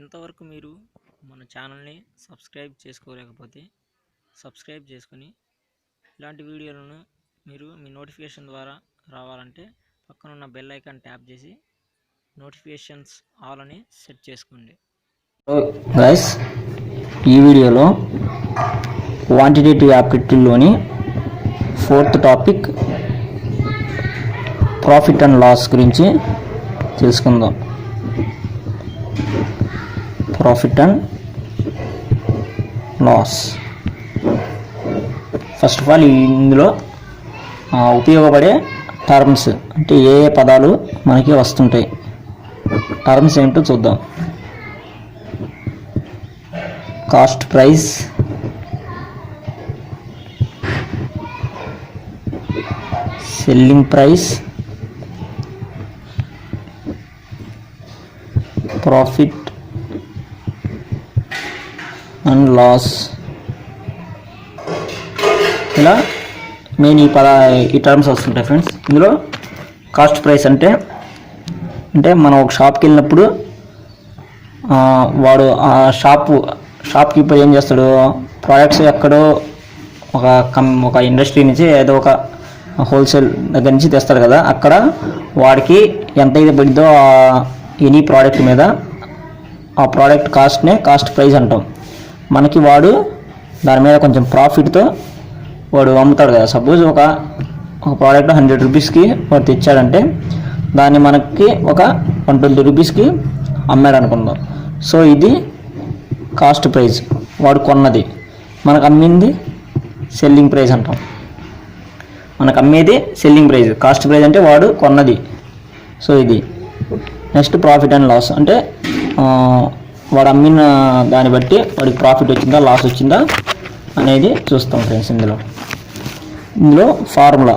ఇంతవరకు మీరు మన ఛానల్ని సబ్స్క్రైబ్ చేసుకోలేకపోతే సబ్స్క్రైబ్ చేసుకొని ఇలాంటి వీడియోలను మీరు మీ నోటిఫికేషన్ ద్వారా రావాలంటే పక్కన ఉన్న బెల్ ఐకాన్ ట్యాప్ చేసి నోటిఫికేషన్స్ ఆల్ అని సెట్ చేసుకోండి. గైస్, ఈ వీడియోలో క్వాంటిటేటివ్ యాప్టిట్యూడ్లోని 4th topic profit and loss గురించి తెలుసుకుందాం. Profit and loss. First of all ఇందులో ఉపయోగపడే టర్మ్స్ అంటే ఏ ఏ పదాలు మనకి వస్తుంటాయి, టర్మ్స్ ఏంటో చూద్దాం. Cost price, selling price, profit and loss. ఇలా మెయిన్ ఈ టర్మ్స్ వస్తుంటాయి ఫ్రెండ్స్. ఇందులో కాస్ట్ ప్రైస్ అంటే మనం ఒక షాప్కి వెళ్ళినప్పుడు వాడు ఆ షాప్ కీపర్ ఏం చేస్తాడు, ప్రోడక్ట్స్ ఎక్కడో ఒక ఇండస్ట్రీ నుంచి ఏదో ఒక హోల్సేల్ దగ్గర నుంచి తెస్తాడు కదా, అక్కడ వాడికి ఎంత అయితే పడిద్దో ఎనీ ప్రోడక్ట్ మీద ఆ ప్రోడక్ట్ కాస్ట్నే కాస్ట్ ప్రైస్ అంటాం. మనకి వాడు దాని మీద కొంచెం ప్రాఫిట్తో వాడు అమ్ముతాడు కదా. సపోజ్ ఒక ప్రోడక్ట్ 100 రూపీస్కి వాడు తెచ్చాడంటే దాన్ని మనకి ఒక 120 రూపీస్కి అమ్మాడు అనుకుందాం. సో ఇది కాస్ట్ ప్రైస్, వాడు కొన్నది. మనకు అమ్మింది సెల్లింగ్ ప్రైస్ అంటాం. మనకు అమ్మేది సెల్లింగ్ ప్రైస్, కాస్ట్ ప్రైస్ అంటే వాడు కొన్నది. సో ఇది. నెక్స్ట్ ప్రాఫిట్ అండ్ లాస్ అంటే వాడు అమ్మిన దాన్ని బట్టి వాడికి ప్రాఫిట్ వచ్చిందా లాస్ వచ్చిందా అనేది చూస్తాం ఫ్రెండ్స్. ఇందులో formula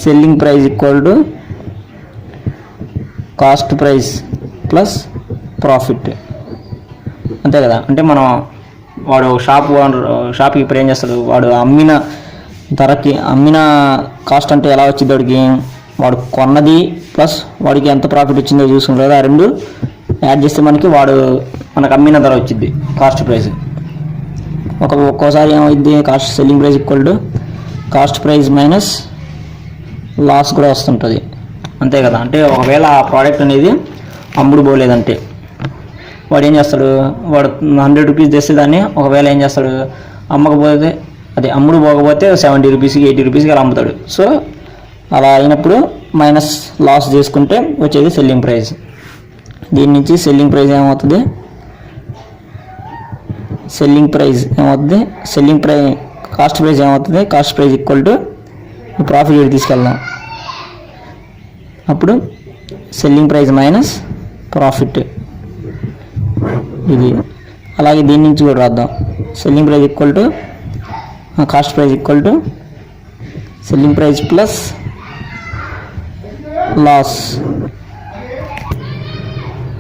selling price equal to cost price plus profit, అంతే కదా. అంటే వాడు షాప్ కీపర్ ఏం చేస్తాడు, వాడు అమ్మిన ధరకి అమ్మిన కాస్ట్ అంటే ఎలా వచ్చింది, వాడు కొన్నది ప్లస్ వాడికి ఎంత ప్రాఫిట్ వచ్చిందో చూసుకుంటారు కదా, ఆ రెండు యాడ్ చేస్తే మనకు అమ్మిన ధర వచ్చింది కాస్ట్ ప్రైస్. ఒక్కోసారి ఏమైంది, selling price equal to cost price minus loss కూడా వస్తుంటుంది, అంతే కదా. అంటే ఒకవేళ ఆ ప్రోడక్ట్ అనేది అమ్ముడు పోలేదంటే వాడు ఏం చేస్తాడు, వాడు 100 రూపీస్ తెస్తే దాన్ని ఒకవేళ ఏం చేస్తాడు, అమ్ముడు పోకపోతే 70 రూపీస్కి 80 రూపీస్కి అలా అమ్ముతాడు. సో అలా అయినప్పుడు మైనస్ లాస్ చేసుకుంటే వచ్చేది సెల్లింగ్ ప్రైస్. దీని నుంచి సెల్లింగ్ ప్రైస్ ఏమవుతుంది, కాస్ట్ ప్రైస్ ఏమవుతుంది, cost price equal to profit తీసుకెళ్దాం. అప్పుడు సెల్లింగ్ ప్రైస్ మైనస్ ప్రాఫిట్ ఇది. అలాగే దీని నుంచి కూడా రాద్దాం. Selling price equal to cost price equal to selling price plus loss.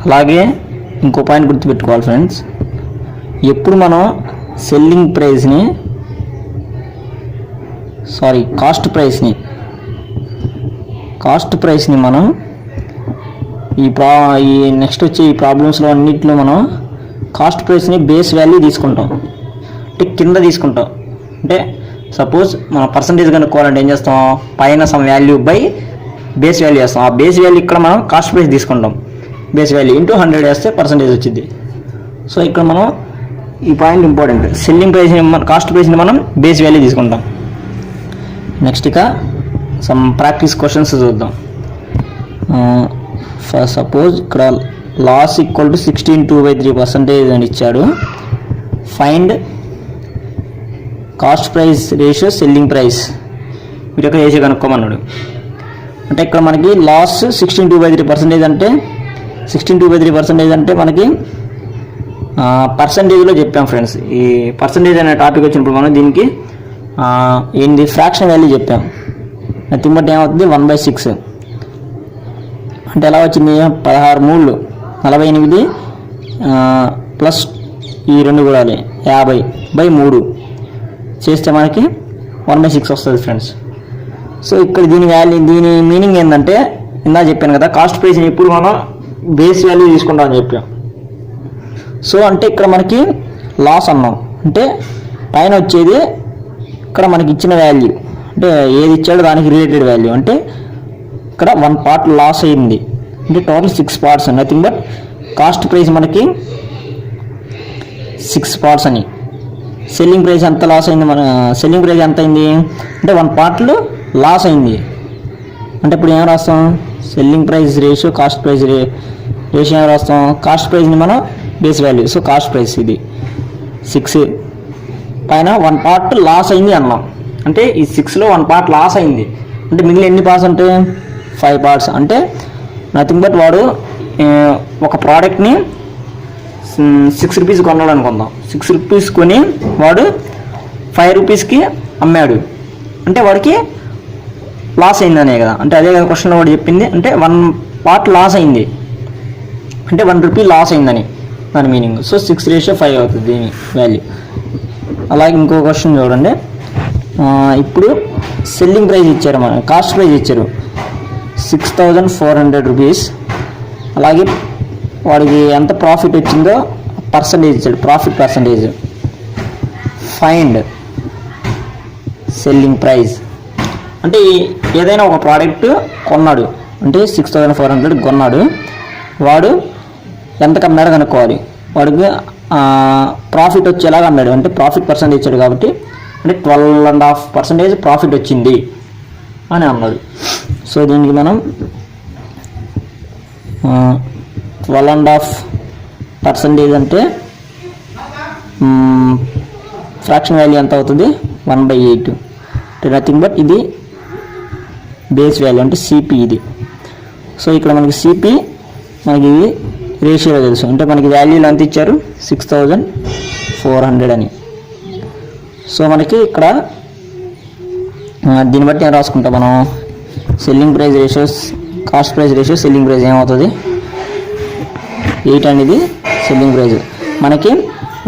అలాగే ఇంకో పాయింట్ గుర్తుపెట్టుకోవాలి ఫ్రెండ్స్, ఎప్పుడు మనం కాస్ట్ ప్రైస్ని మనం ఈ నెక్స్ట్ వచ్చే ఈ ప్రాబ్లమ్స్లో అన్నింటిలో మనం కాస్ట్ ప్రైస్ని బేస్ వాల్యూ తీసుకుంటాం, అంటే కింద తీసుకుంటాం. అంటే సపోజ్ మనం పర్సంటేజ్ కనుక్కోవాలంటే ఏం చేస్తాం, పైన some value by base value వేస్తాం. ఆ బేస్ వాల్యూ ఇక్కడ మనం కాస్ట్ ప్రైస్ తీసుకుంటాం, బేస్ వాల్యూ ఇంటూ 100 వేస్తే పర్సంటేజ్ వచ్చింది. సో ఇక్కడ మనం ఈ పాయింట్ ఇంపార్టెంట్, కాస్ట్ ప్రైస్ని మనం బేస్ వాల్యూ తీసుకుంటాం. నెక్స్ట్ ఇక సమ్ ప్రాక్టీస్ క్వశ్చన్స్ చూద్దాం. సపోజ్ ఇక్కడ లాస్ ఈక్వల్ టు 16.2/3% అని ఇచ్చాడు. Find cost price ratio selling price, వీటి యొక్క రేషియో కనుక్కోమన్నాడు. అంటే ఇక్కడ మనకి లాస్ 16.2/3% అంటే 16.2/3% అంటే మనకి పర్సంటేజ్లో చెప్పాం ఫ్రెండ్స్. ఈ పర్సంటేజ్ అనే టాపిక్ వచ్చినప్పుడు మనం దీనికి ఏంది ఫ్రాక్షన్ వాల్యూ చెప్పాం. నథింగ్ బట్ ఏమవుతుంది 1/6 అంటే ఎలా వచ్చింది, 16 మూళ్ళు 48 ప్లస్ ఈ 2 కూడా 50/3 చేస్తే మనకి 1/6 వస్తుంది ఫ్రెండ్స్. సో ఇక్కడ దీని మీనింగ్ ఏంటంటే ఇందా చెప్పాను కదా, కాస్ట్ ప్రైస్ని ఎప్పుడు మనం బేస్ వాల్యూ తీసుకుంటాం అని చెప్పాం. సో అంటే ఇక్కడ మనకి లాస్ అన్నాం అంటే పైన వచ్చేది ఇక్కడ మనకి ఇచ్చిన వాల్యూ అంటే ఏది ఇచ్చాడో దానికి రిలేటెడ్ వాల్యూ. అంటే ఇక్కడ 1 పార్ట్ లాస్ అయింది అంటే total 6 parts, nothing but cost price మనకి 6 పార్ట్స్ అని. సెల్లింగ్ ప్రైస్ ఎంత లాస్ అయింది, మన సెల్లింగ్ ప్రైస్ ఎంత అయింది అంటే 1 పార్ట్లో లాస్ అయింది. అంటే ఇప్పుడు ఏం రాస్తాం, selling price ratio cost price ratio ఏం రాస్తాం, కాస్ట్ ప్రైస్ని మనం base value. So cost price ఇది 6 పైన 1 పార్ట్ లాస్ అయింది అన్నాం. అంటే ఈ 6లో 1 పార్ట్ లాస్ అయింది అంటే మిగిలిన ఎన్ని పార్ట్స్ అంటే 5 పార్ట్స్. అంటే నథింగ్ బట్ వాడు ఒక ప్రోడక్ట్ని 6 రూపీస్ కొన్నాడు అనుకుందాం. 6 రూపీస్ కొని వాడు 5 రూపీస్కి అమ్మాడు అంటే వాడికి లాస్ అయిందనే కదా. అంటే అదే కదా క్వశ్చన్లో వాడు చెప్పింది. అంటే 1 పార్ట్ లాస్ అయింది అంటే 1 రూపీ లాస్ అయిందని దాని మీనింగ్. సో 6:5 అవుతుంది దీని వాల్యూ. అలాగే ఇంకో క్వశ్చన్ చూడండి. ఇప్పుడు సెల్లింగ్ ప్రైస్ ఇచ్చారు, మన కాస్ట్ ప్రైస్ ఇచ్చారు 6,400 రూపీస్. అలాగే వాడికి ఎంత ప్రాఫిట్ వచ్చిందో పర్సంటేజ్ ఇచ్చాడు, profit percentage. Find selling price అంటే ఏదైనా ఒక ప్రోడక్ట్ కొన్నాడు అంటే 6,400 కొన్నాడు, వాడు ఎంత అమ్మాడు కనుక్కోవాలి. వాడికి ప్రాఫిట్ వచ్చేలాగా అమ్మాడు అంటే ప్రాఫిట్ పర్సంటేజ్ ఇచ్చాడు కాబట్టి అంటే 12.5% ప్రాఫిట్ వచ్చింది అని అన్నాడు. సో దీనికి మనం 12.5% అంటే ఫ్రాక్షన్ వాల్యూ ఎంత అవుతుంది 1/8. అంటే నథింగ్ బట్ ఇది బేస్ వాల్యూ అంటే సిపి ఇది. సో ఇక్కడ మనకి సిపి మనకి ఇది రేషియోలో తెలుసు. అంటే మనకి వాల్యూలు ఎంత ఇచ్చారు 6,400 అని. సో మనకి ఇక్కడ దీన్ని బట్టి ఏం రాసుకుంటాం మనం, selling price ratios cost price ratio selling price ఏమవుతుంది 8 అనేది సెల్లింగ్ ప్రైస్. మనకి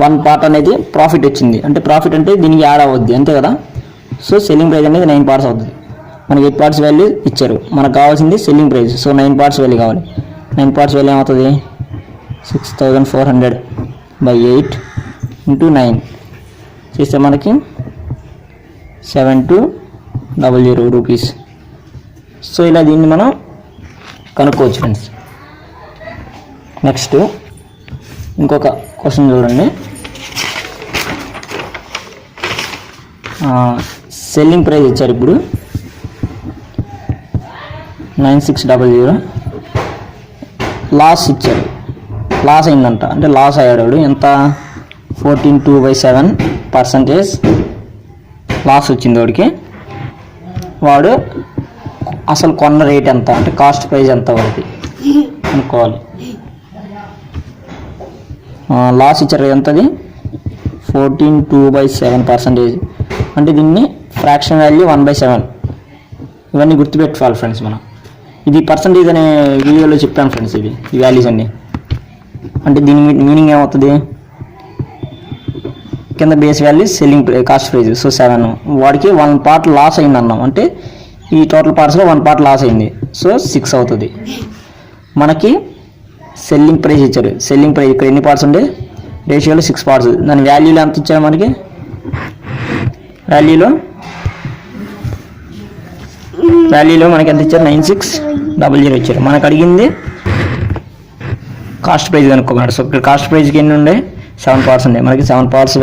1 పార్ట్ అనేది ప్రాఫిట్ వచ్చింది అంటే ప్రాఫిట్ అంటే దీనికి యాడ్ అవ్వద్ది అంతే కదా. సో సెల్లింగ్ ప్రైస్ అనేది 9 పార్ట్స్ అవుతుంది. మనకి 8 పార్ట్స్ వాల్యూ ఇచ్చారు, మనకు కావాల్సింది selling price. So 9 parts value కావాలి. 9 పార్ట్స్ వాల్యూ ఏమవుతుంది 6,400/8 × 9 చేస్తే మనకి 7,200 రూపీస్. సో ఇలా దీన్ని మనం కనుక్కోవచ్చు ఫ్రెండ్స్. నెక్స్ట్ ఇంకొక క్వశ్చన్ చూడండి. సెల్లింగ్ ప్రైస్ ఇచ్చారు ఇప్పుడు 9600, లాస్ ఇచ్చారు, లాస్ అయిందంట అంటే లాస్ అయ్యాడు ఎంత 14.2/7% లాస్ వచ్చింది వాడికి. వాడు అసలు కొన్న రేట్ ఎంత అంటే కాస్ట్ ప్రైస్ ఎంత వాడికి అనుకోవాలి. లాస్ ఇచ్చారు ఎంతది 14.2/7%. అంటే దీన్ని ఫ్రాక్షన్ వాల్యూ 1/7. ఇవన్నీ గుర్తుపెట్టుకోవాలి ఫ్రెండ్స్ మనం. ఇది పర్సంటేజ్ అనే వీడియోలో చెప్పాను ఫ్రెండ్స్. ఇది ఈ వాల్యూస్ అన్నీ. అంటే దీని మీనింగ్ ఏమవుతుంది, కింద base value selling cost price. So 7, వాడికి 1 పార్ట్ లాస్ అయింది అన్నాం అంటే ఈ టోటల్ పార్ట్స్లో 1 పార్ట్ లాస్ అయింది. సో 6 అవుతుంది. మనకి సెల్లింగ్ ప్రైస్ ఇచ్చారు, సెల్లింగ్ ప్రైస్ ఇక్కడ ఎన్ని పార్ట్స్ ఉండే రేషియోలో 6 పార్ట్స్. దాని వాల్యూలో ఎంత ఇచ్చారు మనకి, వాల్యూలో మనకి ఎంత ఇచ్చారు 9600 ఇచ్చారు. మనకు అడిగింది కాస్ట్ ప్రైస్ కనుక్కోమన్నాడు. సో ఇక్కడ కాస్ట్ ప్రైస్కి ఎన్ని ఉండే 7 పార్ట్స్ ఉండే. మనకి 7 పార్ట్స్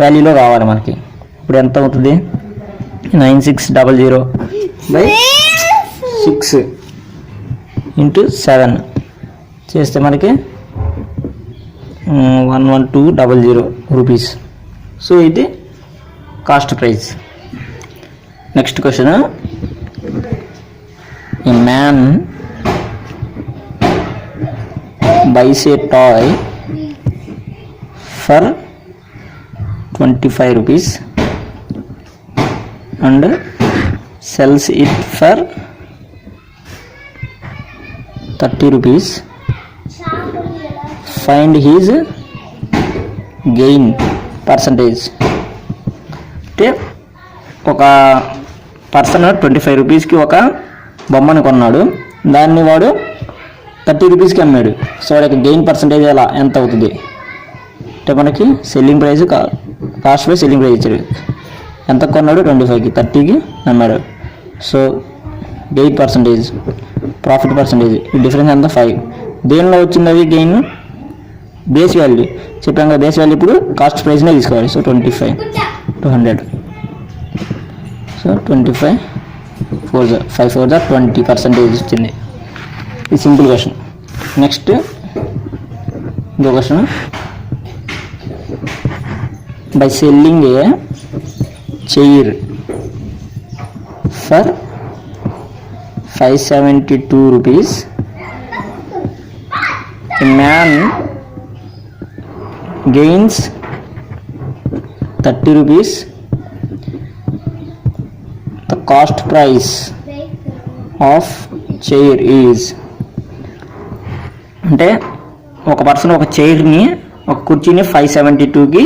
వాల్యూలో కావాలి మనకి. ఇప్పుడు ఎంత అవుతుంది 9600/6 × 7 చేస్తే మనకి 11200 రూపీస్. సో ఇది cost price. Next question, A man buys a toy for 25 rupees and sells it for 30 rupees. Find his gain percentage. అంటే ఒక పర్సన్ 25 రూపీస్కి ఒక బొమ్మను కొన్నాడు. దాన్ని వాడు 30 రూపీస్కి అమ్మాడు. సో వాడికి గెయిన్ పర్సంటేజ్ ఎలా ఎంత అవుతుంది అంటే మనకి selling price cost price selling price ఇచ్చాడు. ఎంత కొన్నాడు 25కి, 30కి అమ్మాడు. So gain percentage profit percentage ఈ డిఫరెన్స్ ఎంత 5. దేనిలో వచ్చింది అది గెయిన్? బేస్ వాల్యూ చెప్పాం కదా, బేస్ వాల్యూ ఇప్పుడు కాస్ట్ ప్రైస్నే తీసుకోవాలి. So 25 to 100. సో 25 5 4 20% వచ్చింది. ఇది సింపుల్ క్వశ్చన్. నెక్స్ట్ ఇంకో question. By selling A chair for 572 rupees, a man gains 30 rupees. The cost price of chair is. అంటే ఒక పర్సన్ ఒక చైర్ని ఒక కుర్చీని 572కి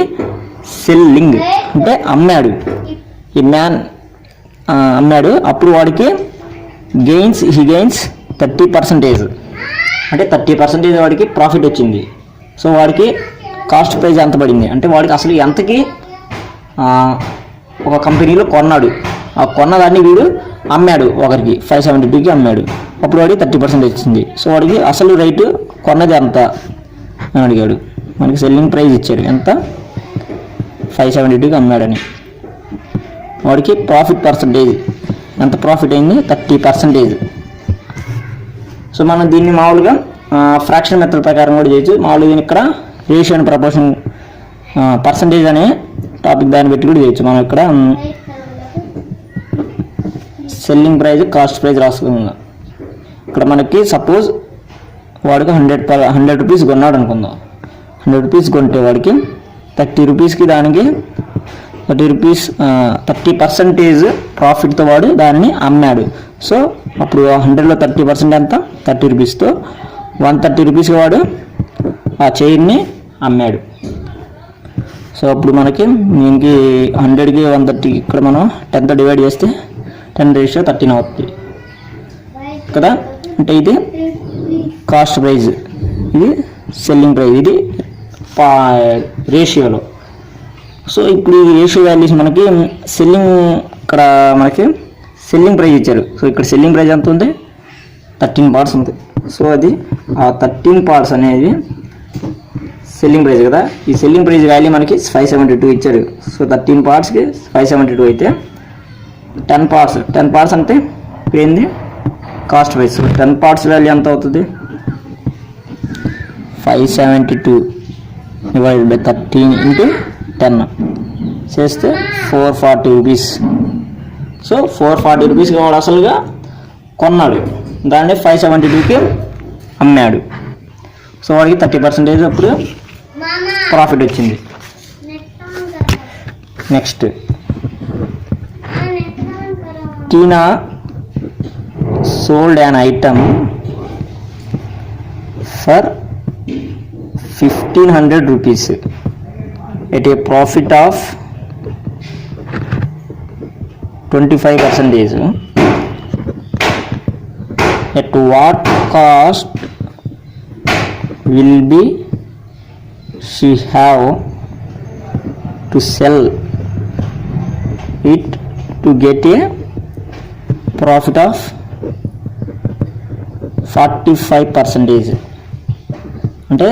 సెల్లింగ్ అంటే అమ్మాడు. ఈ మ్యాన్ అమ్మాడు. అప్పుడు వాడికి హీ గెయిన్స్ 30%, అంటే 30% వాడికి ప్రాఫిట్ వచ్చింది. సో వాడికి కాస్ట్ ప్రైస్ ఎంత పడింది అంటే వాడికి అసలు ఎంతకి ఒక కంపెనీలో కొన్నాడు, ఆ కొన్నదాన్ని వీడు అమ్మాడు ఒకరికి 572కి అమ్మాడు. అప్పుడు వాడికి 30% వచ్చింది. సో వాడికి అసలు రేటు కొన్నది ఎంత అని అడిగాడు. మనకి సెల్లింగ్ ప్రైస్ ఇచ్చారు ఎంత 572కి అమ్మాడని. వాడికి ప్రాఫిట్ పర్సంటేజ్ ఎంత ప్రాఫిట్ అయింది 30%. సో మనం దీన్ని మామూలుగా ఫ్రాక్షన్ మెథడ్ ప్రకారం కూడా చేయొచ్చు. మామూలుగా దీన్ని ఇక్కడ రేషియో అండ్ ప్రపోర్షన్ పర్సంటేజ్ అనే టాపిక్ దాన్ని పెట్టి కూడా చేయొచ్చు. మనం ఇక్కడ సెల్లింగ్ ప్రైస్ కాస్ట్ ప్రైస్ రాసుకుందాం. ఇక్కడ మనకి సపోజ్ వాడికి 100 రూపీస్ కొన్నాడు అనుకుందాం. 100 రూపీస్ కొంటే వాడికి 30 రూపీస్కి దానికి 30 రూపీస్ 30% ప్రాఫిట్తో వాడు దానిని అమ్మాడు. సో అప్పుడు 100లో 30% ఎంత 30 రూపీస్తో 130 రూపీస్కి వాడు ఆ చైర్ని అమ్మాడు. సో అప్పుడు మనకి దీనికి 100కి 130 ఇక్కడ మనం 10తో డివైడ్ చేస్తే 10:13 అవుతుంది కదా. అంటే ఇది కాస్ట్ ప్రైజ్, ఇది సెల్లింగ్ ప్రైజ్, ఇది రేషియోలో. సో ఇప్పుడు ఈ రేషియో వాల్యూస్ మనకి సెల్లింగ్ ఇక్కడ మనకి సెల్లింగ్ ప్రైస్ ఇచ్చారు. సో ఇక్కడ సెల్లింగ్ ప్రైస్ ఎంత ఉంది 13 parts ఉంది. సో అది ఆ 13 parts అనేది సెల్లింగ్ ప్రైస్ కదా. ఈ సెల్లింగ్ ప్రైస్ వాల్యూ మనకి 572 ఇచ్చారు. సో 13 partsకి 572 అయితే 10 parts అంటే ఏంది cost price. So 10 parts value ఎంత అవుతుంది 572 డివైడెడ్ బై 13 into 10 చేస్తే 440 రూపీస్. సో 440 రూపీస్కి వాడు అసలుగా కొన్నాడు, దాన్ని 572కి అమ్మాడు. సో వాడికి 30% అప్పుడు ప్రాఫిట్ వచ్చింది. Next Tina sold an item for 1500 rupees at a profit of 25%. At what cost will be she have to sell it to get a profit of 45%. అంటే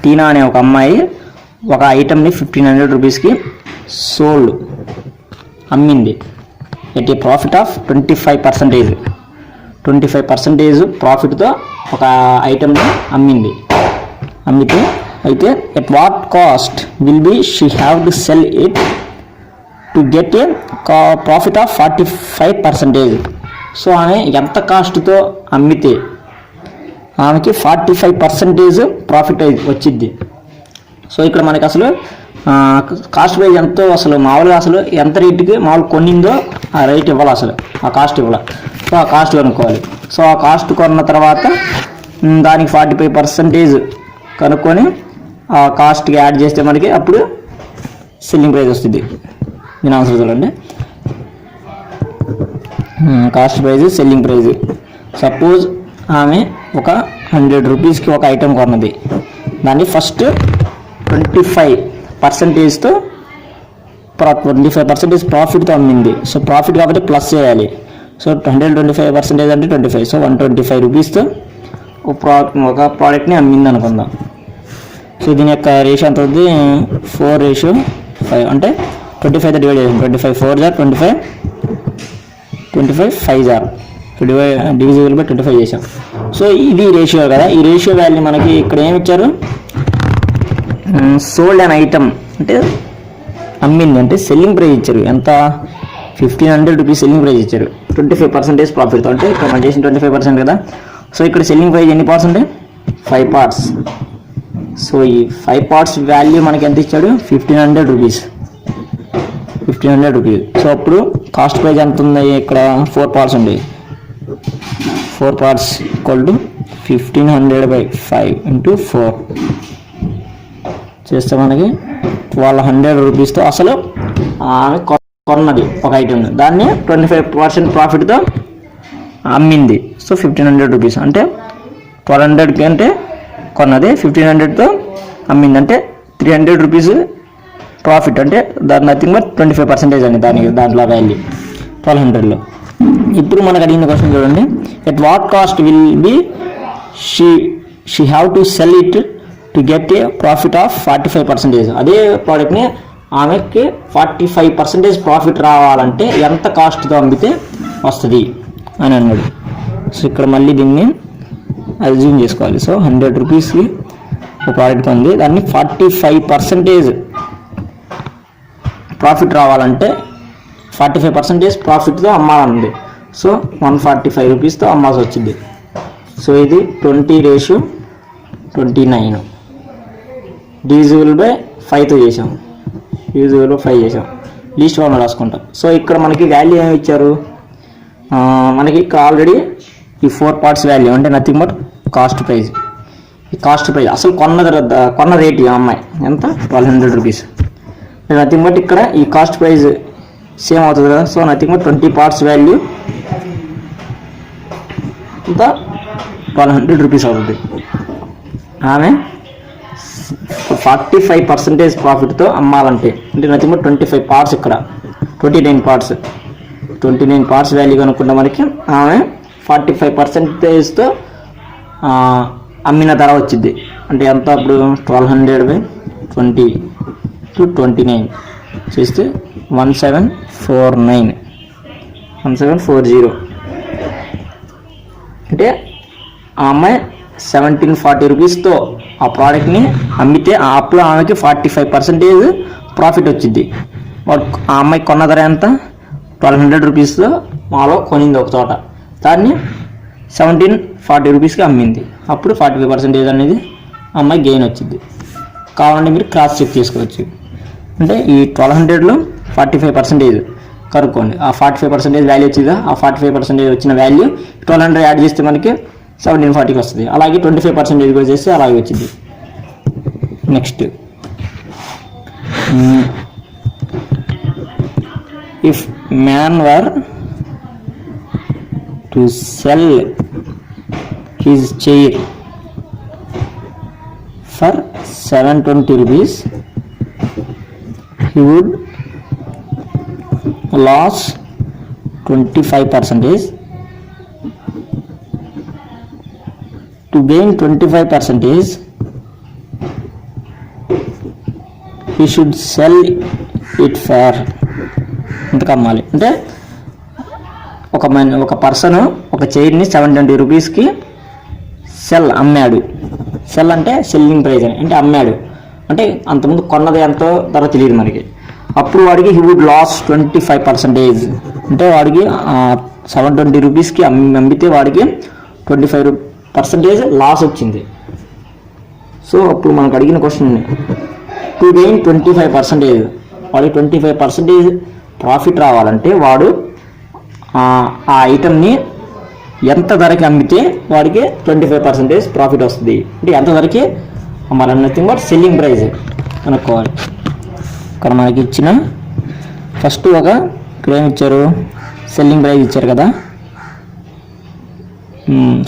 టీనా అనే ఒక అమ్మాయి ఒక ఐటమ్ని 1500 రూపీస్కి సోల్డ్ అమ్మింది. ఎట్ ఏ ప్రాఫిట్ ఆఫ్ 25% ప్రాఫిట్తో ఒక ఐటమ్ని అమ్మితే అయితే at what cost will be she have to sell it to get a profit of 45%. So ఆమె ఎంత కాస్ట్తో అమ్మితే ఆమెకి 45% ప్రాఫిట్ వచ్చింది. సో ఇక్కడ మనకి అసలు కాస్ట్ ప్రైస్ ఎంతో అసలు మామూలుగా అసలు ఎంత రేటుకి మామూలు కొన్నిందో ఆ రేట్ ఇవ్వాలి, అసలు ఆ కాస్ట్ ఇవ్వాలి. సో ఆ కాస్ట్ కనుక్కోవాలి. సో ఆ కాస్ట్ కొన్న తర్వాత దానికి 45% కనుక్కొని ఆ కాస్ట్కి యాడ్ చేస్తే మనకి అప్పుడు సెల్లింగ్ ప్రైస్ వస్తుంది. దీని ఆన్సర్ చూడండి. Cost praise selling praise. Suppose ఆమె ఒక 100 రూపీస్కి ఒక ఐటెం కొన్నది. దాన్ని ఫస్ట్ 25%తో 25% ప్రాఫిట్తో అమ్మింది. సో ప్రాఫిట్ కాబట్టి ప్లస్ చేయాలి. సో 125% అంటే 25. సో 125 రూపీస్తో ఒక ప్రోడక్ట్ని అమ్మింది అనుకుందాం. సో దీని యొక్క రేషియో ఎంత అవుతుంది? 4:5 అంటే 25తో డివైడ్ చేసాం. 25 4 జార్ 25, 25 5 జార్ 25 డివిజిబుల్ బై 25 చేసాం. సో ఇది రేషియో కదా. ఈ రేషియో వాల్యూ మనకి ఇక్కడ ఏమి ఇచ్చారు? సోల్డ్ అన్ ఐటమ్ అంటే అమ్మింది అంటే సెల్లింగ్ ప్రైస్ ఇచ్చారు. ఎంత? 1500 రూపీస్ సెల్లింగ్ ప్రైస్ ఇచ్చారు. 25% ప్రాఫిట్తో అంటే ఇక్కడ మనం చేసిన 25% కదా. సో ఇక్కడ సెల్లింగ్ ప్రైస్ ఎన్ని పార్ట్స్ ఉంటాయి? 5 పార్ట్స్. సో ఈ 5 పార్ట్స్ వాల్యూ మనకి ఎంత ఇచ్చాడు? 1500 రూపీస్. 1500 రూపీస్. సో అప్పుడు కాస్ట్ ప్రైస్ ఎంత ఉంది? ఇక్కడ 4 పార్ట్స్ ఉంది. 4 పార్ట్స్ ఈక్వల్ టు 1500/5 ఇంటూ 4 చేస్తే మనకి 1200 రూపీస్తో అసలు ఆమె కొన్నది ఒక ఐటమ్. దాన్ని 25% ప్రాఫిట్తో అమ్మింది. సో 1500 రూపీస్ అంటే 1200కి అంటే కొన్నది, 1500తో అమ్మింది అంటే 300 రూపీస్ ప్రాఫిట్. అంటే దాని నథింగ్ బట్ 25% అండి దాంట్లో వాల్యూ 1200లో. ఇప్పుడు మనకు అడిగిన క్వశ్చన్ చూడండి. At what cost will be she have to sell it to get a profit of 45%. అదే ప్రోడక్ట్ని ఆమెకి 45% ప్రాఫిట్ రావాలంటే ఎంత కాస్ట్తో అమ్మితే వస్తుంది అని అన్నాడు. సో ఇక్కడ మళ్ళీ దీన్ని అజ్యూమ్ చేసుకోవాలి. సో 100 రూపీస్కి ఒక ప్రోడక్ట్ ఉంది. దాన్ని 45% ప్రాఫిట్ రావాలంటే 45% ప్రాఫిట్తో అమ్మాలనుంది. సో 145 రూపీస్తో అమ్మాల్సి వచ్చింది. సో ఇది 20:29 డివిజిబుల్ బై 5తో చేసాం. డివిజిబుల్ బై 5 చేసాం. లీస్ట్ ఫార్ములా రాసుకుంటాం. సో ఇక్కడ మనకి వాల్యూ ఏమి ఇచ్చారు? మనకి ఇక్కడ ఆల్రెడీ ఈ 4 పార్ట్స్ వాల్యూ అంటే నథింగ్ బట్ కాస్ట్ ప్రైస్. ఈ కాస్ట్ ప్రైస్ అసలు కొన్న రేట్ ఈ అమ్మాయి ఎంత? 1200 రూపీస్. నథింగ్ బట్ ఇక్కడ ఈ కాస్ట్ ప్రైస్ సేమ్ అవుతుంది కదా. So nothing but 20 parts value ఇంత 1200 రూపీస్ అవుతుంది. ఆమె 45% ప్రాఫిట్తో అమ్మాలంటే అంటే నథింగ్ బట్ 25 పార్ట్స్, ఇక్కడ 29 పార్ట్స్ వాల్యూ కనుక్కుంటే మనకి ఆమె 45%తో అమ్మిన ధర వచ్చింది. అంటే ఎంత? అప్పుడు 1200/20 చేస్తే 1740 అంటే ఆ అమ్మాయి 1740 రూపీస్తో ఆ ప్రోడక్ట్ని అమ్మితే అప్పుడు ఆమెకి 45% ప్రాఫిట్ వచ్చింది. ఆ అమ్మాయి కొన్న ధర ఎంత? 1200 రూపీస్తో మాలో కొనింది ఒక చోట. దాన్ని 1740 రూపీస్కి అమ్మింది. అప్పుడు 45% అనేది అమ్మాయి గెయిన్ వచ్చింది. కావాలంటే మీరు క్రాస్ చెక్ చేసుకోవచ్చు. అంటే ఈ 1200లో 45% కనుక్కోండి. ఆ 45% వాల్యూ వచ్చిందా? ఆ 45% వచ్చిన వాల్యూ 1200 యాడ్ చేస్తే మనకి 1740కి వస్తుంది. అలాగే 25% కూడా చేస్తే అలాగే వచ్చింది. Next, if man were to cell his chair for 720 rupees, he would loss 25%. To gain 25%, he should sell it for ఎంత అమ్మాలి అంటే ఒక పర్సన్ ఒక చైర్ని 720 రూపీస్కి అమ్మాడు. సెల్ అంటే సెల్లింగ్ ప్రైస్ అని, అంటే అమ్మాడు. అంటే అంతకుముందు కొన్నది ఎంతో ధర తెలియదు మనకి. అప్పుడు వాడికి హీ వుడ్ లాస్ 25%. అంటే వాడికి 720 రూపీస్కి అమ్మితే వాడికి 25% లాస్ వచ్చింది. సో అప్పుడు మనకు అడిగిన క్వశ్చన్, టు గెయిన్ 25%, వాడికి 25% ప్రాఫిట్ రావాలంటే వాడు ఆ ఐటమ్ని ఎంత ధరకి అమ్మితే వాడికి 25% ప్రాఫిట్ వస్తుంది. అంటే ఎంత ధరకి మన నథింగ్ బట్ సెల్లింగ్ ప్రైస్ కనుక్కోవాలి. ఇక్కడ మనకి ఇచ్చిన ఫస్ట్ ఇక్కడ ఏమి ఇచ్చారు? సెల్లింగ్ ప్రైస్ ఇచ్చారు కదా.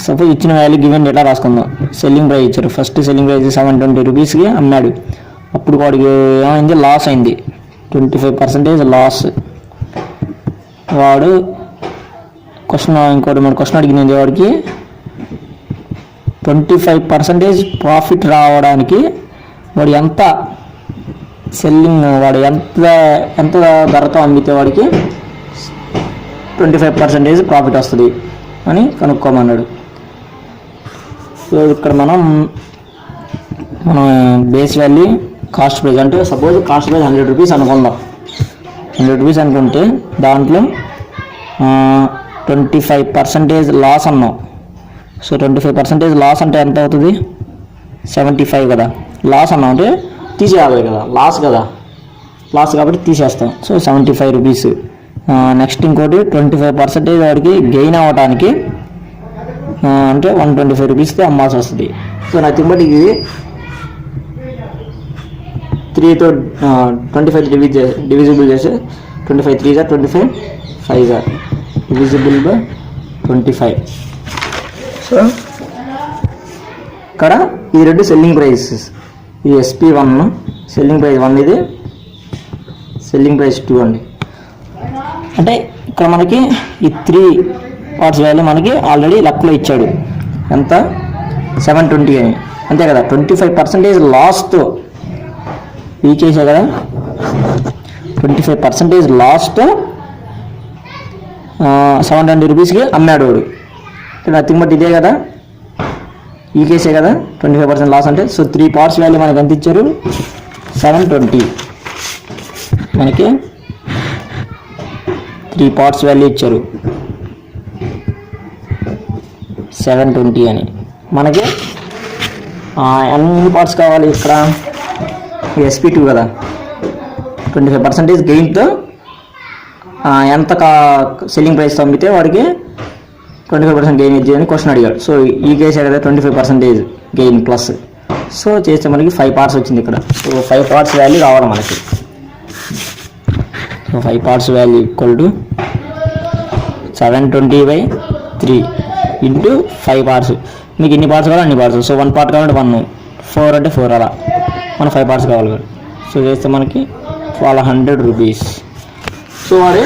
సపోజ్ ఇచ్చిన వాల్యూ గివెన్ డేటా రాసుకుందాం. సెల్లింగ్ ప్రైస్ ఇచ్చారు. ఫస్ట్ సెల్లింగ్ ప్రైస్ 720 రూపీస్కి అమ్మాడు. అప్పుడు వాడికి ఏమైంది, లాస్ అయింది, 25% లాస్. వాడు ఇంకోటి మన క్వశ్చన్ అడిగింది, వాడికి 25% ప్రాఫిట్ రావడానికి వాడు ఎంత ఎంత ధరతో అమ్మితే వాడికి 25% ప్రాఫిట్ వస్తుంది అని కనుక్కోమన్నాడు. సో ఇక్కడ మనం బేస్ వాల్యూ కాస్ట్ ప్రైస్ అంటే సపోజ్ కాస్ట్ ప్రైస్ 100 రూపీస్ అనుకుందాం. 100 రూపీస్ అనుకుంటే దాంట్లో 25% లాస్ అన్నాం. సో 25% లాస్ అంటే ఎంత అవుతుంది, 75 కదా. లాస్ అన్నాం అంటే తీసేయాలి కదా, లాస్ కాబట్టి తీసేస్తాం. So 75 rupees. నెక్స్ట్ ఇంకోటి 25% వాడికి గెయిన్ అవ్వడానికి అంటే 125 రూపీస్తో అమ్మాల్సి వస్తుంది. సో నథింగ్ బట్ ఇది 3తో 25 డివిజిబుల్ చేస్తే 25 3 గా 25 5 గా డివిజిబుల్ బై 25. సో ఇక్కడ ఈ రెండు సెల్లింగ్ ప్రైసెస్, ఇది SP1 సెల్లింగ్ ప్రైస్ 1, ఇది సెల్లింగ్ ప్రైస్ 2 అండి. అంటే ఇక్కడ మనకి ఈ 3 పార్ట్స్ వాల్యూ మనకి ఆల్రెడీ లెక్కలో ఇచ్చాడు. ఎంత, 720 అని, అంతే కదా. 25% లాస్తో చేసా కదా, 25% లాస్తో 720 రూపీస్కి అమ్మాడు వాడు. నథింగ్ బట్ ఇదే కదా, ఈ కేసే కదా 25% లాస్ అంటే. సో 3 పార్ట్స్ వాల్యూ మనకి ఎంత ఇచ్చారు, 720. మనకి 3 పార్ట్స్ వాల్యూ ఇచ్చారు 720 అని. మనకి ఎన్ని పార్ట్స్ కావాలి ఇక్కడ, SP2 కదా, 25% గెయిన్తో ఎంత సెల్లింగ్ ప్రైస్తో అమ్మితే వాడికి 25% గెయిన్ ఇచ్చి అని క్వశ్చన్ అడిగాడు. సో ఈ కేసే కదా 25% గెయిన్ ప్లస్. సో చేస్తే మనకి 5 పార్ట్స్ వచ్చింది ఇక్కడ. సో 5 పార్ట్స్ వాల్యూ కావాలి మనకి. So 5 parts value equal to 720/3 into 5 parts. మీకు ఎన్ని పార్ట్స్ కావాలి అన్ని పార్ట్స్. సో 1 పార్ట్ కావాలంటే 1, 4 అంటే 4, అలా మన 5 పార్ట్స్ కావాలి. సో చేస్తే మనకి 1200 రూపీస్. సో వాడు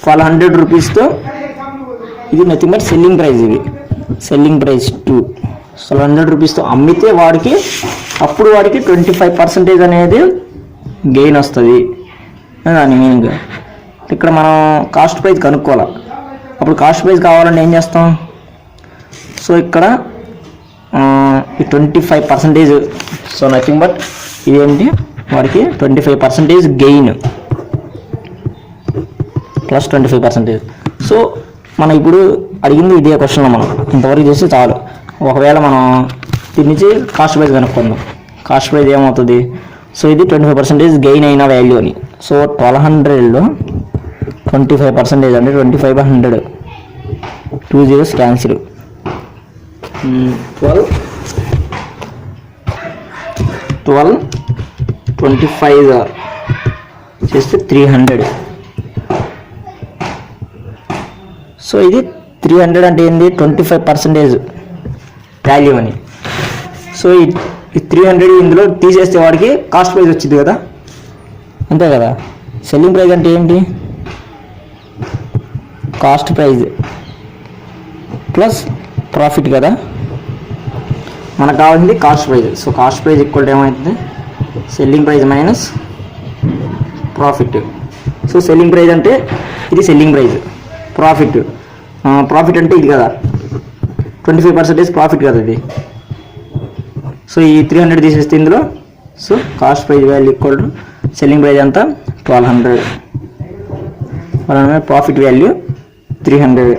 1200 రూపీస్తో, ఇది నథింగ్ బట్ సెల్లింగ్ ప్రైస్, ఇది సెల్లింగ్ ప్రైస్ 2. 1200 రూపీస్తో అమ్మితే వాడికి అప్పుడు వాడికి 25% అనేది గెయిన్ వస్తుంది దాని మీనింగ్. ఇక్కడ మనం కాస్ట్ ప్రైస్ కనుక్కోవాలి. అప్పుడు కాస్ట్ ప్రైస్ కావాలంటే ఏం చేస్తాం, సో ఇక్కడ ఈ 25%, సో నథింగ్ బట్ ఇదేంటి వాడికి 25% గెయిన్ ప్లస్ 25%. సో మనం ఇప్పుడు అడిగింది ఇదే క్వశ్చన్లో మనం ఇంతవరకు చేస్తే చాలు. ఒకవేళ మనం దీని నుంచి కాస్ట్ ప్రైస్ కనుక్కుందాం. కాస్ట్ ప్రైస్ ఏమవుతుంది, సో ఇది 25% గెయిన్ అయిన వాల్యూ అని. సో 1200లో 25% అంటే 25/100, 2 zeros క్యాన్సిల్. 12 25 చేస్తే 300. సో ఇది 300 అంటే ఏంది, 25% వాల్యూ అని. సో ఈ 300 ఇందులో తీసేస్తే వాడికి కాస్ట్ ప్రైస్ వచ్చింది కదా, అంతే కదా. సెల్లింగ్ ప్రైస్ అంటే ఏంటి, కాస్ట్ ప్రైస్ ప్లస్ ప్రాఫిట్ కదా. మనకు కావాల్సింది cost price. So cost price equal to ఏమవుతుంది, selling price minus profit. So selling price అంటే ఇది సెల్లింగ్ ప్రైస్, ప్రాఫిట్ అంటే ఇది కదా 25% ప్రాఫిట్ కదా ఇది. సో ఈ 300 తీసేస్తే ఇందులో, so cost price value equal to selling price అంతా 1200, ప్రాఫిట్ వాల్యూ 300.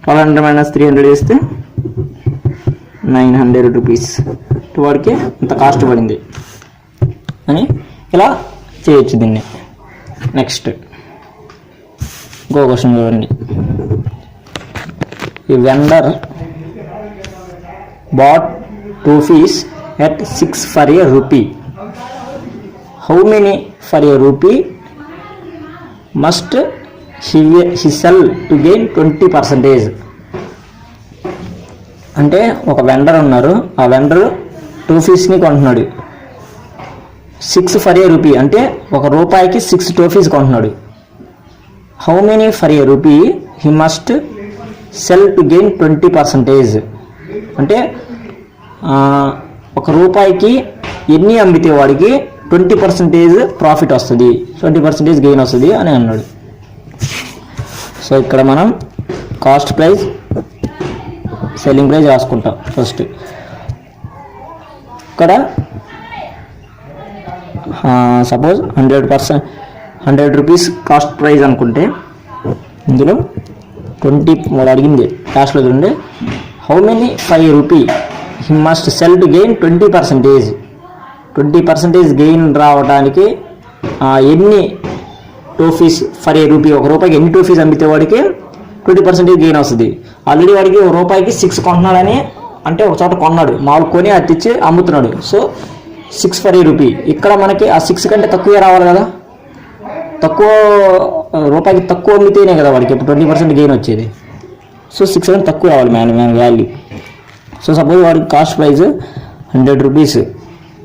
1200 మైనస్ 300 చేస్తే 900 రూపీస్ వాడికి అంత కాస్ట్ పడింది అని ఇలా చేయొచ్చు దీన్ని. నెక్స్ట్ ఇంకో క్వశ్చన్ చూడండి. ఈ vendor bat 2 fish at 6 for a rupee. How many for a rupee must he sell to gain 20%. అంటే ఒక వెండర్ ఉన్నారు, ఆ వెండర్ టోఫీస్ని కొంటున్నాడు 6 ఫర్ ఏ రూపీ, అంటే ₹1కి 6 టోఫీస్ కొంటున్నాడు. How many for a rupee he must sell to gain 20%. అంటే ₹1కి ఎన్ని అమ్మితే వాడికి 20% ప్రాఫిట్ వస్తుంది, 20% గెయిన్ వస్తుంది అని అన్నాడు. సో ఇక్కడ మనం కాస్ట్ ప్రైస్, సెల్లింగ్ ప్రైస్ రాసుకుంటాం ఫస్ట్. ఇక్కడ సపోజ్ 100 రూపీస్ కాస్ట్ ప్రైస్ అనుకుంటే ఇందులో 20 వాడు అడిగింది లాస్ట్లో చూడండి. How many for a rupee he must sell to gain 20%. 20% gain రావడానికి ఎన్ని టోఫీస్ ఫర్ ఏ రూపీ, ₹1కి ఎన్ని టోఫీస్ అమ్మితే వాడికి 20% గెయిన్ వస్తుంది. ఆల్రెడీ వాడికి ₹1కి 6 కొంటున్నాడని, అంటే ఒక చోట కొన్నాడు, మామూలు కొని అది తెచ్చి అమ్ముతున్నాడు. So 6 for a rupee. ఇక్కడ మనకి ఆ 6 కంటే తక్కువే రావాలి కదా, తక్కువ ₹1కి తక్కువ అమ్మితేనే కదా వాడికి 20% గెయిన్ వచ్చేది. సో 6 కంటే తక్కువ రావాలి మ్యాన్ వాల్యూ. సో సపోజ్ వాడికి కాస్ట్ ప్రైస్ 100 రూపీస్,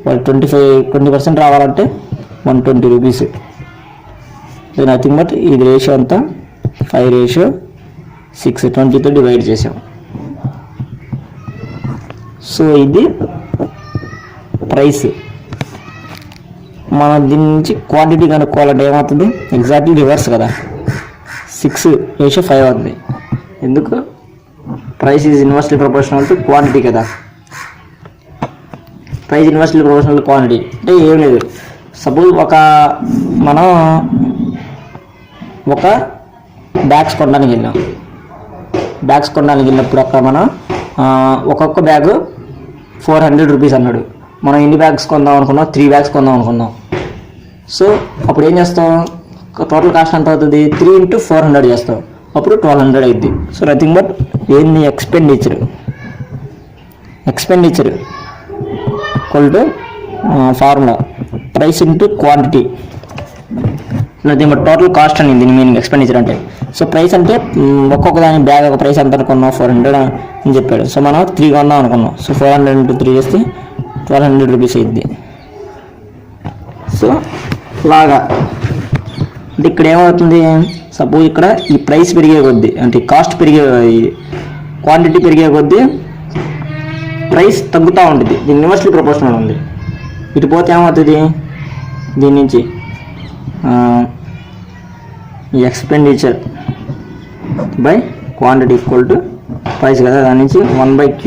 వాడు 20% రావాలంటే 120 రూపీస్. ఇది నథింగ్ బట్ ఇది రేషియో అంతా 5:6, 20తో డివైడ్ చేసాం. సో ఇది ప్రైస్. మనం దీని నుంచి క్వాంటిటీ కనుక్కోవాలంటే ఏమవుతుంది, ఎగ్జాక్ట్లీ రివర్స్ కదా, 6:5 అవుతుంది. ఎందుకు, price is inversely proportional to quantity కదా. Price inversely proportional to quantity అంటే ఏం లేదు. సపోజ్ మనం ఒక బ్యాగ్స్ కొనడానికి వెళ్ళాం. బ్యాగ్స్ కొనడానికి వెళ్ళినప్పుడు అక్కడ మనం ఒక్కొక్క బ్యాగ్ 400 రూపీస్ అన్నాడు. మనం ఎన్ని బ్యాగ్స్ కొందాం అనుకున్నాం, 3 బ్యాగ్స్ కొందాం అనుకున్నాం. సో అప్పుడు ఏం చేస్తాం, టోటల్ కాస్ట్ ఎంత అవుతుంది, 3 × 400 చేస్తాం, అప్పుడు 1200 అయింది. సో నథింగ్ బట్ ఏంది, expenditure equal to formula price into quantity, nothing but total cost అని దీని మీనింగ్ ఎక్స్పెండిచర్ అంటే. సో ప్రైస్ అంటే ఒక్కొక్క దాని బ్యాగ్ ఒక ప్రైస్ ఎంత అనుకున్నాం, 400 అని చెప్పాడు. సో మనం 3 కొందాం అనుకున్నాం. సో 400 × 3 చేస్తే 1200 రూపీస్ అయింది. సో లాగా అంటే ఇక్కడ ఏమవుతుంది, సపోజ్ ఇక్కడ ఈ ప్రైస్ పెరిగే కొద్దీ, అంటే కాస్ట్ క్వాంటిటీ పెరిగే కొద్దీ ప్రైస్ తగ్గుతూ ఉంటుంది. దీని ఇన్వర్స్లీ ప్రపోర్షనల్ ఉంది. ఇటు పోతే ఏమవుతుంది, దీని నుంచి expenditure by quantity equal to price కదా, దాని నుంచి 1/Q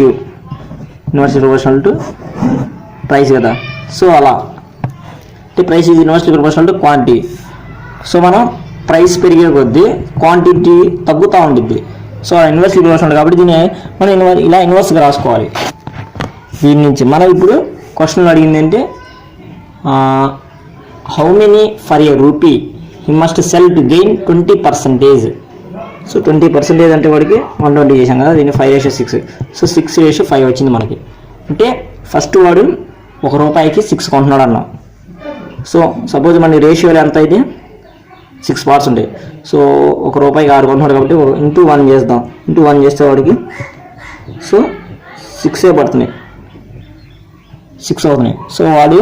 inversely proportional to price కదా. సో అలా అంటే price is inversely proportional to quantity. So మనం ప్రైస్ పెరిగే కొద్దీ క్వాంటిటీ తగ్గుతూ ఉంటుంది. సో ఇన్వర్స్లీ ప్రపోర్షనల్ కాబట్టి దీన్ని మనం ఇలా ఇన్వర్స్గా రాసుకోవాలి. దీని నుంచి మనం ఇప్పుడు క్వశ్చన్లో అడిగింది ఏంటి, how many for a rupee he must sell to gain 20%. So 20% అంటే వాడికి 120 చేసాం కదా, దీన్ని 5:6. సో 6:5 వచ్చింది మనకి. అంటే ఫస్ట్ వాడు ₹1కి 6 కొంటున్నాడు అన్నాం. సో సపోజ్ మన రేషియోలో ఎంత అయితే 6 పార్ట్స్ ఉంటాయి. సో ₹1కి 6 కొంటున్నాడు కాబట్టి ×1 చేద్దాం. ×1 చేస్తే వాడికి సో 6 పడుతున్నాయి, 6 అవుతున్నాయి. సో వాడు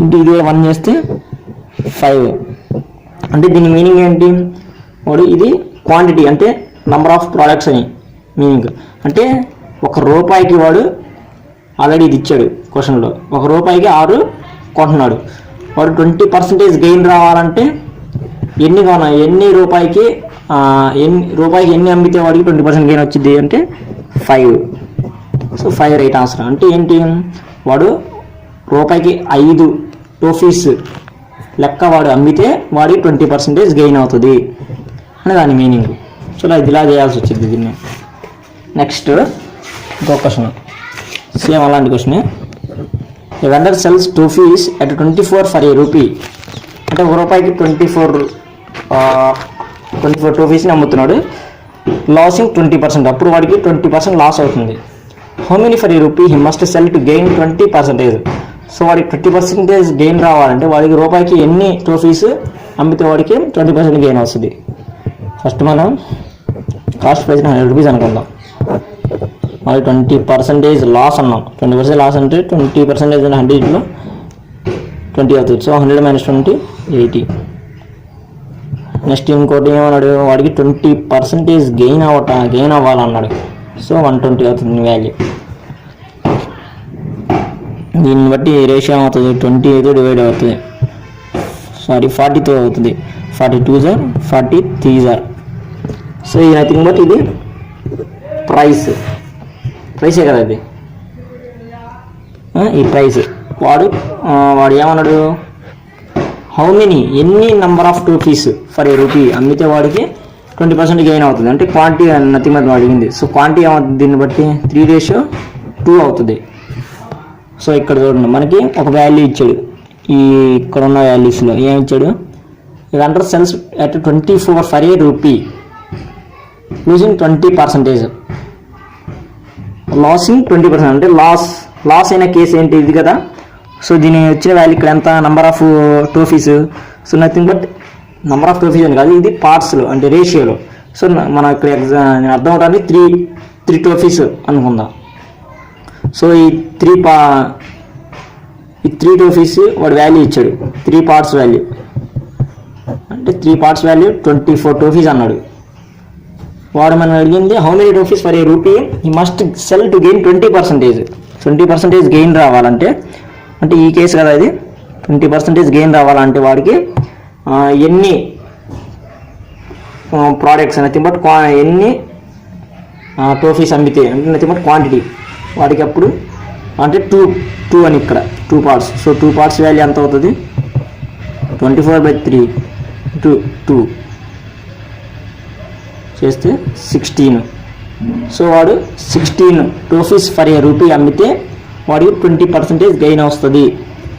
ఇది 1 చేస్తే 5. అంటే దీని మీనింగ్ ఏంటి, వాడు ఇది క్వాంటిటీ అంటే నంబర్ ఆఫ్ ప్రోడక్ట్స్ అని మీనింగ్. అంటే ₹1కి వాడు ఆల్రెడీ ఇది ఇచ్చాడు క్వశ్చన్లో, ₹1కి 6 కొంటున్నాడు. వాడు 20% గెయిన్ రావాలంటే ఎన్ని రూపాయికి ఎన్ని అమ్మితే వాడికి 20% గెయిన్ వచ్చింది అంటే 5. So 5 right answer. అంటే ఏంటి, వాడు ₹1కి 5 టోఫీస్ లెక్క వాడు అమ్మితే వాడి 20% గెయిన్ అవుతుంది అని దాని మీనింగ్. సో ఇలా చేయాల్సి వచ్చింది దీన్ని. నెక్స్ట్ ఇంకొక క్వశ్చన్, సేమ్ అలాంటి question. A vendor sells toffees at 24 for a rupee. అంటే ₹1కి 24 టోఫీస్ని అమ్ముతున్నాడు, లాసింగ్ 20%. అప్పుడు వాడికి 20% లాస్ అవుతుంది. How many for a rupee he must sell to gain 20%. So వాడికి 20% గెయిన్ రావాలంటే వాడికి ₹1కి ఎన్ని టోఫీస్ అమ్మితే వాడికి 20% గెయిన్ వస్తుంది. ఫస్ట్ మనం కాస్ట్ ప్రైస్ 100 రూపీస్ అనుకుందాం, మరి 20% లాస్ అన్నాం. 20% లాస్ అంటే 20% 100లో 20 అవుతుంది. సో 100 - 20 80. నెక్స్ట్ ఇంకోటి ఏమన్నాడు, వాడికి 20% గెయిన్ అవ్వాలన్నాడు. సో 120 అవుతుంది వాల్యూ. దీన్ని బట్టి రేషియో ఏమవుతుంది, 20 డివైడ్ అవుతుంది, 40తో అవుతుంది. 42 * 40 3 సో ఇది నథింగ్ బట్ ఇది ప్రైసే కదా ఇది, ఈ ప్రైస్. వాడు ఏమన్నాడు, ఎన్ని number of toffees for a rupee అమ్మితే వాడికి 20% గెయిన్ అవుతుంది. అంటే క్వాంటిటీ నథింగ్ బట్ అడిగింది. సో క్వాంటిటీ ఏమవుతుంది, దీన్ని బట్టి 3:2 అవుతుంది. సో ఇక్కడ చూడండి, మనకి ఒక వాల్యూ ఇచ్చాడు. ఇక్కడ ఉన్న వాల్యూస్లో ఏమి ఇచ్చాడు, ఇదంతా cells at 24 for a rupee losing 20%. Losing 20% అంటే లాస్ అయిన కేసు ఏంటి ఇది కదా. సో దీని వచ్చిన వాల్యూ ఇక్కడ ఎంత, number of toffees. So nothing but number of toffees అని కాదు, ఇది పార్ట్స్లో అంటే రేషియోలో. సో మనం ఇక్కడ అర్థం అవడానికి 3 టోఫీస్ అనుకుందాం. సో ఈ 3 టోఫీస్ వాడు వాల్యూ ఇచ్చాడు, 3 పార్ట్స్ వాల్యూ అంటే 3 పార్ట్స్ వాల్యూ 24 టోఫీస్ అన్నాడు. వాడు మనం అడిగింది how many toffees for a rupee he must sell to gain 20% gain రావాలంటే, అంటే ఈ కేసు కదా ఇది, 20% గెయిన్ రావాలంటే వాడికి ఎన్ని ప్రోడక్ట్స్ నథింగ్ బట్ ఎన్ని టోఫీస్ అమ్మితే అంటే నథింగ్ బట్ క్వాంటిటీ వాడికి అప్పుడు అంటే 2 అని ఇక్కడ 2 పార్ట్స్. సో 2 పార్ట్స్ వాల్యూ ఎంత అవుతుంది, 24/3 × 2 చేస్తే 16. సో వాడు 16 టోఫీస్ ఫర్ ఏ రూపీ అమ్మితే వాడికి 20% గెయిన్ వస్తుంది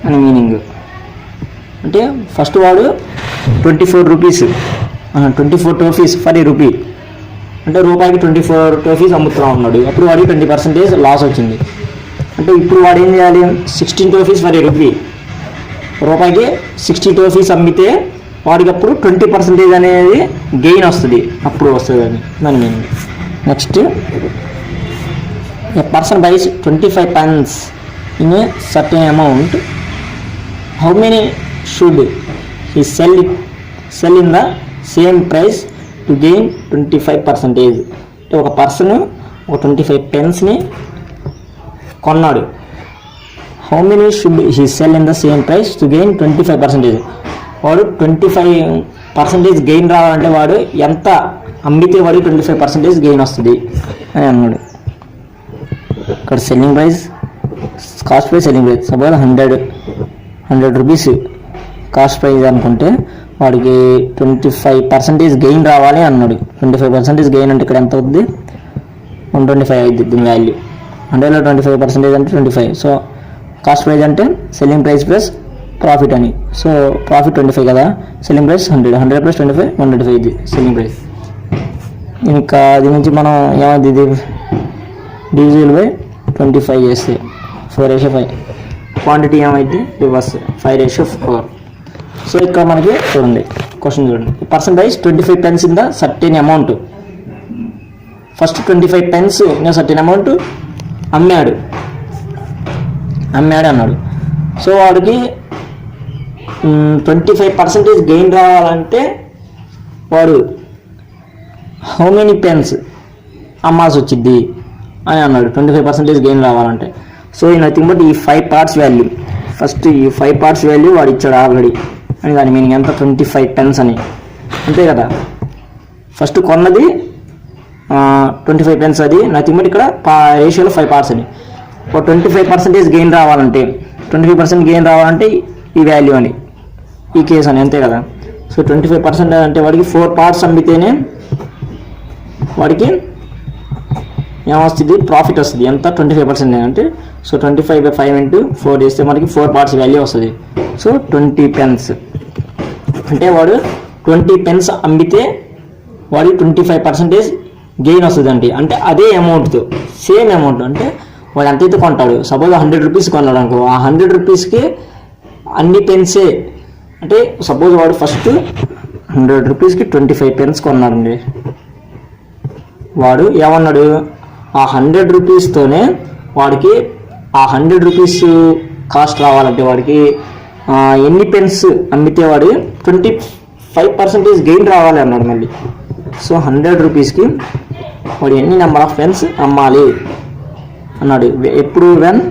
అని మీనింగ్. అంటే ఫస్ట్ వాడు 24 టోఫీస్ ఫర్ ఏ రూపీ అంటే రూపాయికి 24 టోఫీస్ అమ్ముతూ ఉన్నాడు. అప్పుడు వాడికి 20% లాస్ వచ్చింది. అంటే ఇప్పుడు వాడు ఏం చేయాలి, 16 టోఫీస్ ఫర్ ఏ రూపీ, రూపాయికి 60 టోఫీస్ అమ్మితే వాడికి అప్పుడు 20% అనేది గెయిన్ వస్తుంది, అప్పుడు వస్తుంది అని దాని meaning. Next a person buys 25 pence in a certain amount, how many should he sell in the same price to gain 25%? అంటే ఒక పర్సన్ ఒక 25 పెన్స్ని కొన్నాడు, how many should he cell in the same price to gain 25%? వాడు 25% gain రావాలంటే వాడు ఎంత అమ్మితే వాడు 25% గెయిన్ వస్తుంది అని అన్నాడు. ఇక్కడ selling price, cost price, selling price. Suppose 100 rupees cost price అనుకుంటే వాడికి 25% గెయిన్ రావాలి అన్నాడు. 25% గెయిన్ అంటే ఇక్కడ ఎంత అవుతుంది, 125 అవుతుంది దీని వాల్యూ. 100లో 25% అంటే 25. సో కాస్ట్ ప్రైస్ అంటే సెల్లింగ్ ప్రైస్ ప్లస్ ప్రాఫిట్ అని. సో ప్రాఫిట్ 25 కదా, సెల్లింగ్ ప్రైస్ 100 + 25 125 ఇది సెల్లింగ్ ప్రైస్. ఇంకా దీని నుంచి మనం ఏమైంది, ఇది డివిజిబుల్ బై 25 చేస్తే 4:5. క్వాంటిటీ ఏమైంది, రివర్స్ 5:4. సో ఇక్కడ మనకి చూడండి, క్వశ్చన్ చూడండి, person buys 25 pence in the certain amount. First 25 pence in certain amount అమ్మాడు అన్నాడు. సో వాడికి 25% గెయిన్ రావాలంటే వాడు హౌ మెనీ పెన్స్ అమ్మాల్సి వచ్చింది అని అన్నాడు, 25% గెయిన్ రావాలంటే. సో ఈ నథింగ్ బట్ ఈ 5 parts వాల్యూ, ఫస్ట్ ఈ 5 parts వాల్యూ వాడు ఇచ్చాడు ఆల్రెడీ అని దాని మీనింగ్ ఎంత, 25 pence అని, అంతే కదా. ఫస్ట్ కొన్నది 25 pence, అది నథింగ్ బట్ ఇక్కడ రేషియోలో 5 parts అని. 25% గెయిన్ రావాలంటే 25% గెయిన్ రావాలంటే ఈ వాల్యూ అని, ఈ కేసు అని, అంతే కదా. సో 25% అంటే వాడికి 4 parts అమ్మితేనే వాడికి ఏమొస్తుంది, ప్రాఫిట్ వస్తుంది. ఎంత, 25% అంటే. సో 25/5 × 4 చేస్తే మనకి 4 parts వాల్యూ వస్తుంది. సో 20 pence అంటే వాడు 20 pence అమ్మితే వాడికి 25% గెయిన్ వస్తుంది అండి. అంటే అదే అమౌంట్తో సేమ్ అమౌంట్, అంటే వాడు ఎంతైతే కొంటాడు, సపోజ్ 100 రూపీస్ కొన్నాడు అనుకో, ఆ 100 రూపీస్కి అన్ని పెన్సే అంటే సపోజ్ వాడు ఫస్ట్ 100 రూపీస్కి 25 పెన్స్ కొన్నాడండి. వాడు ఏమన్నాడు, ఆ 100 రూపీస్తోనే వాడికి ఆ 100 రూపీస్ కాస్ట్ రావాలంటే వాడికి ఎన్ని పెన్స్ అమ్మితే వాడు 25% గెయిన్ రావాలి అన్నాడు మళ్ళీ. సో 100 రూపీస్కి వాడు ఎన్ని నెంబర్ ఆఫ్ పెన్స్ అమ్మాలి అన్నాడు. ఎప్పుడు వెన్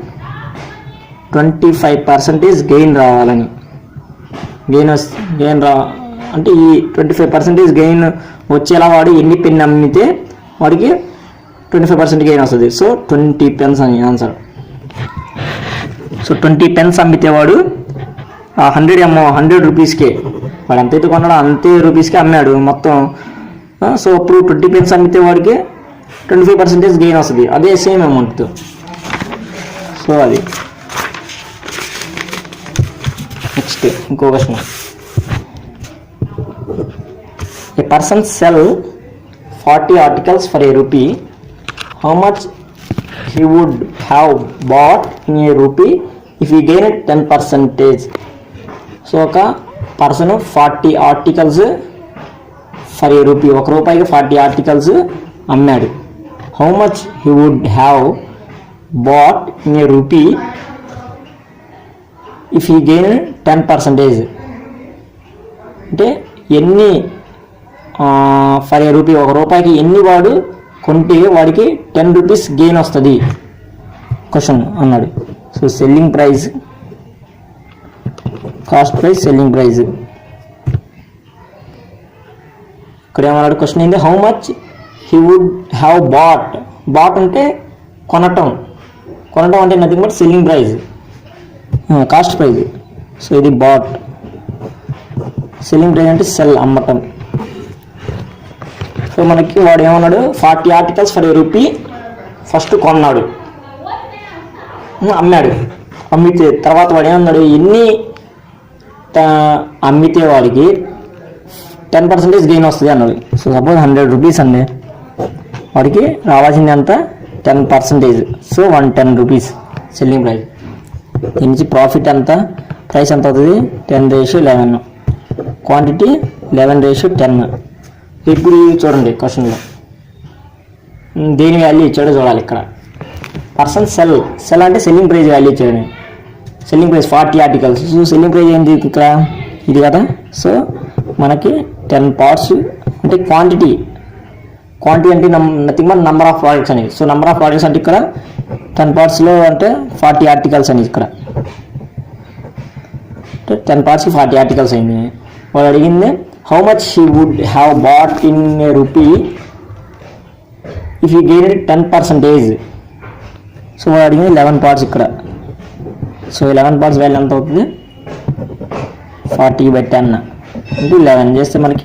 25% గెయిన్ రావాలని. గెయిన్ అంటే ఈ 25% గెయిన్ వచ్చేలా వాడు ఎన్ని పెన్ అమ్మితే వాడికి 25% గెయిన్ వస్తుంది. సో 20 పెన్స్ అని ఆన్సర్. సో 20 పెన్స్ అమ్మితే వాడు 100 రూపీస్కే వాడు ఎంతైతే కొన్నాడో అంతే రూపీస్కి అమ్మాడు మొత్తం. సో అప్పుడు 20 పెన్స్ అమ్మితే వాడికి 25% గెయిన్ వస్తుంది, అదే సేమ్ అమౌంట్తో. సో అది నెక్స్ట్ ఇంకో question. A person cell 40 articles for a rupee, how much he would have bought in a rupee if he gained 10%? So ఒక person 40 articles for a rupee, ₹1కి 40 articles అమ్మాడు. How much he would have bought in a rupee if he gain 10%? అంటే ఎన్ని for a rupee, ₹1కి ఎన్ని వాడు కొంటే వాడికి 10 రూపీస్ గెయిన్ వస్తుంది క్వశ్చన్ అన్నాడు. So selling price, cost price, selling price. ఇక్కడ ఏమన్నాడు క్వశ్చన్ ఏంటి, how much he would have bought. Bought అంటే కొనటం అంటే nothing but selling price, cost price. So ఇది బాట్. సెల్లింగ్ ప్రైస్ అంటే సెల్, అమ్మటం. సో మనకి వాడు ఏమన్నాడు, 40 articles for a rupee first కొన్నాడు, అమ్మాడు. అమ్మితే తర్వాత వాడు ఏమన్నాడు, ఎన్ని అమ్మితే వాడికి 10% గెయిన్ వస్తుంది అన్నాడు. సో సపోజ్ 100 రూపీస్ అండి, వాడికి రావాల్సింది అంత 10%. So 110 rupees selling price. దీని నుంచి ప్రాఫిట్ ఎంత, ప్రైస్ ఎంత అవుతుంది, 10:11. క్వాంటిటీ 11:10. ఇప్పుడు చూడండి క్వశ్చన్లో దేని వాల్యూ ఇచ్చాడో చూడాలి. ఇక్కడ పర్సన్ సెల్ అంటే సెల్లింగ్ ప్రైస్ వాల్యూ ఇచ్చాడు. Selling price 40 articles. So selling price ఏంటి ఇక్కడ, ఇది కదా. సో మనకి 10 parts అంటే క్వాంటిటీ అంటే nothing but number of products అనేది. సో నెంబర్ ఆఫ్ ప్రోడక్ట్స్ అంటే ఇక్కడ 10 partsలో అంటే 40 articles అని ఇక్కడ 10 partsకి 40 articles అయింది. వాడు అడిగింది how much he would have bought in a rupee if you gain 10%. So వాడు అడిగింది 11 parts ఇక్కడ. సో 11 parts వాల్యూ ఎంత అవుతుంది, 40/10 ఇంటూ 11 చేస్తే మనకి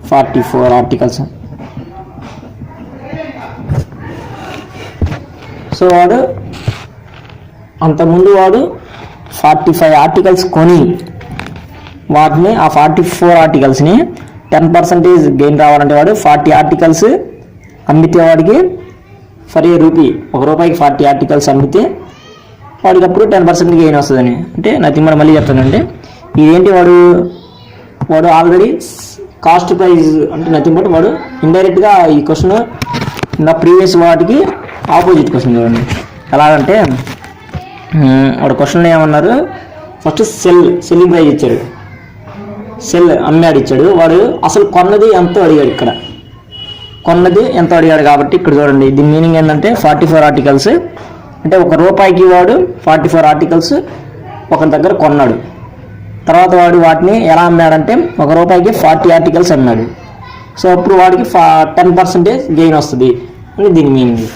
44 articles. సో వాడు అంతకుముందు వాడు 45 articles కొని వాటిని ఆ 44 articlesని 10% గెయిన్ రావాలంటే వాడు 40 articles అమ్మితే వాడికి ఫర్ ఏ రూపీ, ₹1కి 40 articles అమ్మితే వాడికి అప్పుడు 10% గెయిన్ వస్తుందని. అంటే నథింగ్ బట్ మళ్ళీ చెప్తానంటే ఇదేంటి, వాడు ఆల్రెడీ కాస్ట్ ప్రైస్ అంటే నథింగ్ బట్ వాడు ఇండైరెక్ట్గా ఈ క్వశ్చన్ నా ప్రీవియస్ వాటికి ఆపోజిట్ క్వశ్చన్ చూడండి. ఎలాగంటే వాడు క్వశ్చన్లో ఏమన్నారు, ఫస్ట్ సెల్లింగ్ ప్రైస్ ఇచ్చాడు, సెల్ అమ్మాడు ఇచ్చాడు. వాడు అసలు కొన్నది ఎంతో అడిగాడు. ఇక్కడ కొన్నది ఎంతో అడిగాడు కాబట్టి ఇక్కడ చూడండి దీని మీనింగ్ ఏంటంటే 44 articles అంటే ₹1కి వాడు 44 articles ఒక దగ్గర కొన్నాడు. తర్వాత వాడు వాటిని ఎలా అమ్మాడంటే ₹1కి 40 articles అమ్మాడు. సో అప్పుడు వాడికి 10% గెయిన్ వస్తుంది అని దీని మీనింగ్.